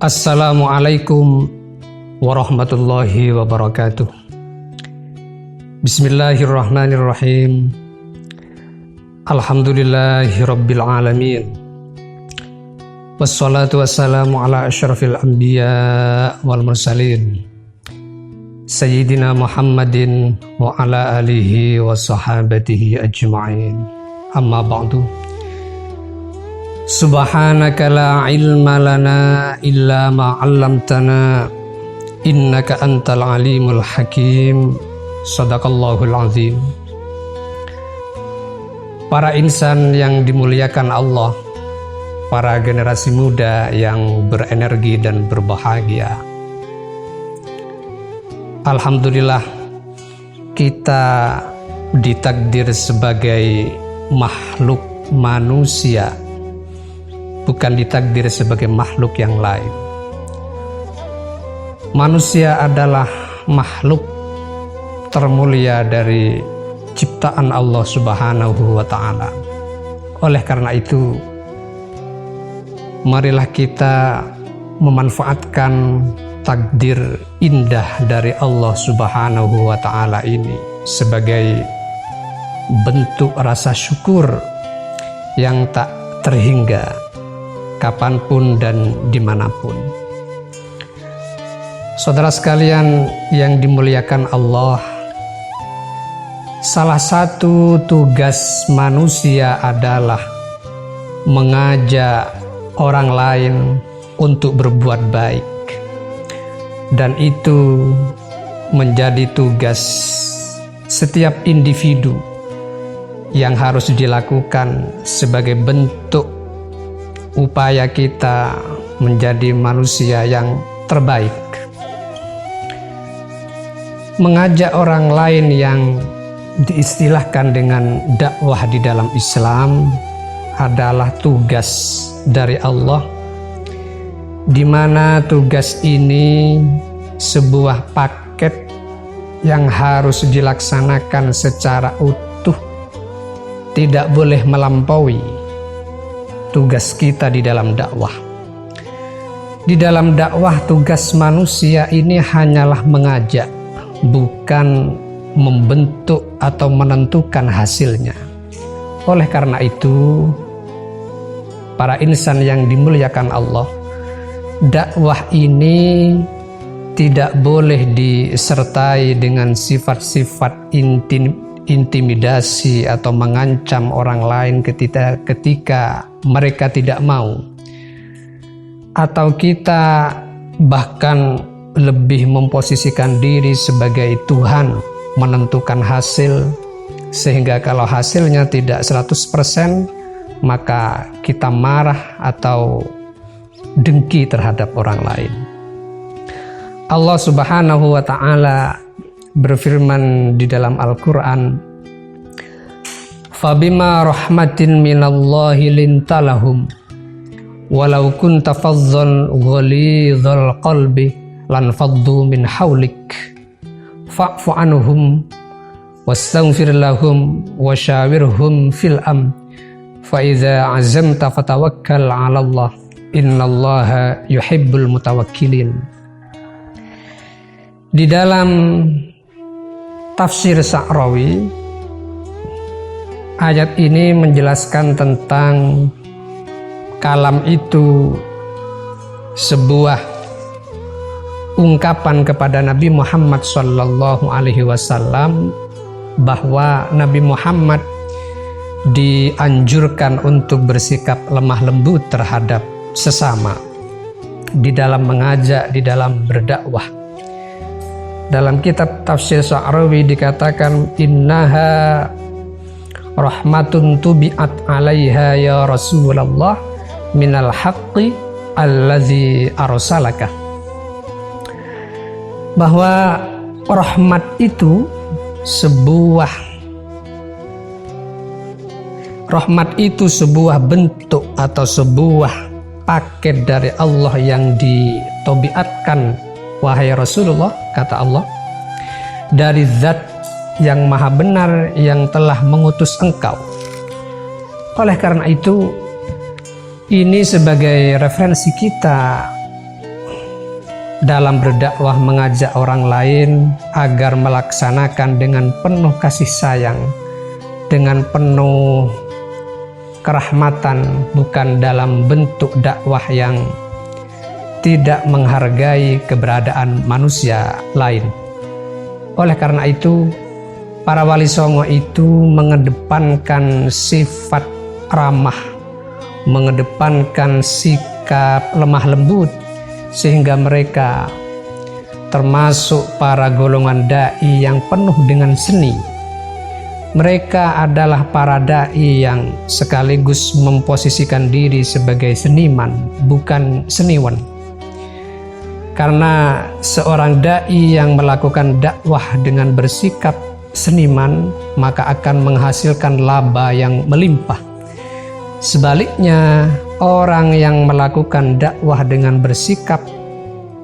Assalamualaikum warahmatullahi wabarakatuh. Bismillahirrahmanirrahim. Alhamdulillahi rabbil alamin. Wassalatu wassalamu ala asyrafil anbiya wal mursalin Sayyidina Muhammadin wa ala alihi wa sahabatihi ajma'in. Amma ba'du. Subhanaka la ilma lana illa ma 'allamtana innaka antal alimul hakim. Shadaqallahul azim. Para insan yang dimuliakan Allah, para generasi muda yang berenergi dan berbahagia, alhamdulillah kita ditakdir sebagai makhluk manusia, bukan ditakdir sebagai makhluk yang lain. Manusia adalah makhluk termulia dari ciptaan Allah Subhanahu wa ta'ala. Oleh karena itu, marilah kita memanfaatkan takdir indah dari Allah Subhanahu wa ta'ala ini sebagai bentuk rasa syukur yang tak terhingga kapanpun dan dimanapun. Saudara sekalian yang dimuliakan Allah, salah satu tugas manusia adalah mengajak orang lain untuk berbuat baik, dan itu menjadi tugas setiap individu yang harus dilakukan sebagai bentuk upaya kita menjadi manusia yang terbaik. Mengajak orang lain yang diistilahkan dengan dakwah di dalam Islam adalah tugas dari Allah, di mana tugas ini sebuah paket yang harus dilaksanakan secara utuh, tidak boleh melampaui tugas kita di dalam dakwah. Di dalam dakwah, tugas manusia ini hanyalah mengajak, bukan membentuk atau menentukan hasilnya. Oleh karena itu, para insan yang dimuliakan Allah, dakwah ini tidak boleh disertai dengan sifat-sifat intimidasi atau mengancam orang lain ketika mereka tidak mau, atau kita bahkan lebih memposisikan diri sebagai Tuhan menentukan hasil, sehingga kalau hasilnya tidak 100% maka kita marah atau dengki terhadap orang lain. Allah Subhanahu wa ta'ala berfirman di dalam Al-Quran, "Fabima rahmatin minallahi lintalahum walau kunta fazzan ghalidhal qalbi lan faddu min hawlik fa'fu anhum wastaghfir lahum wasyawirhum fil fa idza azamta fatawakkal 'ala Allah innallaha yuhibbul mutawakkilin." Di dalam tafsir Sa'rawi, ayat ini menjelaskan tentang kalam itu sebuah ungkapan kepada Nabi Muhammad sallallahu alaihi wasallam bahwa Nabi Muhammad dianjurkan untuk bersikap lemah lembut terhadap sesama di dalam mengajak, di dalam berdakwah. Dalam kitab tafsir Sa'rawi dikatakan, "Innaha rahmatun tubi'at 'alaiha ya Rasulullah minal haqqi allazi arsalaka." Bahwa rahmat itu sebuah bentuk atau sebuah paket dari Allah yang ditobiatkan, wahai Rasulullah, kata Allah, dari zat yang maha benar yang telah mengutus engkau. Oleh karena itu, ini sebagai referensi kita dalam berdakwah mengajak orang lain agar melaksanakan dengan penuh kasih sayang, dengan penuh kerahmatan, bukan dalam bentuk dakwah yang tidak menghargai keberadaan manusia lain. Oleh karena itu, para wali songo itu mengedepankan sifat ramah, mengedepankan sikap lemah lembut, sehingga mereka termasuk para golongan dai yang penuh dengan seni. Mereka adalah para dai yang sekaligus memposisikan diri sebagai seniman, bukan seniwan. Karena seorang dai yang melakukan dakwah dengan bersikap seniman, maka akan menghasilkan laba yang melimpah. Sebaliknya, orang yang melakukan dakwah dengan bersikap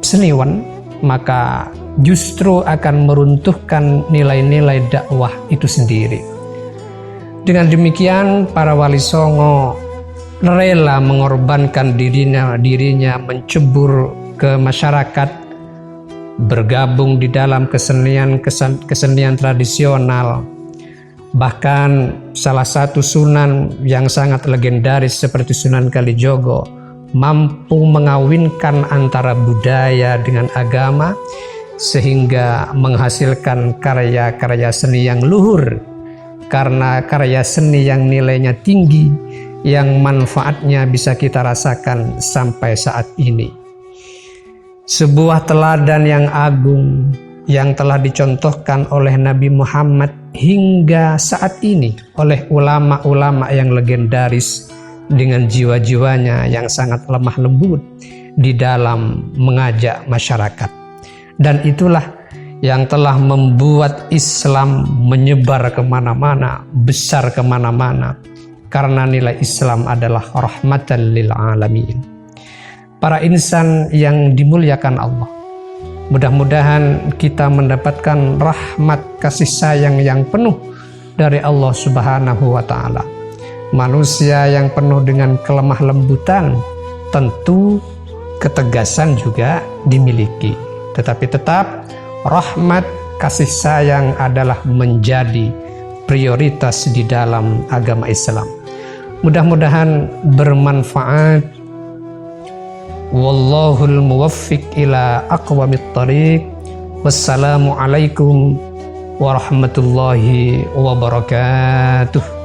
seniwan, maka justru akan meruntuhkan nilai-nilai dakwah itu sendiri. Dengan demikian, para wali songo rela mengorbankan dirinya mencebur ke masyarakat, bergabung di dalam kesenian tradisional. Bahkan salah satu sunan yang sangat legendaris seperti Sunan Kalijogo mampu mengawinkan antara budaya dengan agama sehingga menghasilkan karya-karya seni yang luhur. Karena karya seni yang nilainya tinggi, yang manfaatnya bisa kita rasakan sampai saat ini. Sebuah teladan yang agung yang telah dicontohkan oleh Nabi Muhammad hingga saat ini oleh ulama-ulama yang legendaris dengan jiwa-jiwanya yang sangat lemah lembut di dalam mengajak masyarakat. Dan itulah yang telah membuat Islam menyebar kemana-mana, besar kemana-mana, karena nilai Islam adalah rahmatan lil alamin. Para insan yang dimuliakan Allah, mudah-mudahan kita mendapatkan rahmat kasih sayang yang penuh dari Allah Subhanahu wa Ta'ala. Manusia yang penuh dengan kelemah lembutan, tentu ketegasan juga dimiliki, tetapi tetap rahmat kasih sayang adalah menjadi prioritas di dalam agama Islam. Mudah-mudahan bermanfaat. Wallahul muwaffiq ila aqwamit thariq. Wassalamu alaikum warahmatullahi wabarakatuh.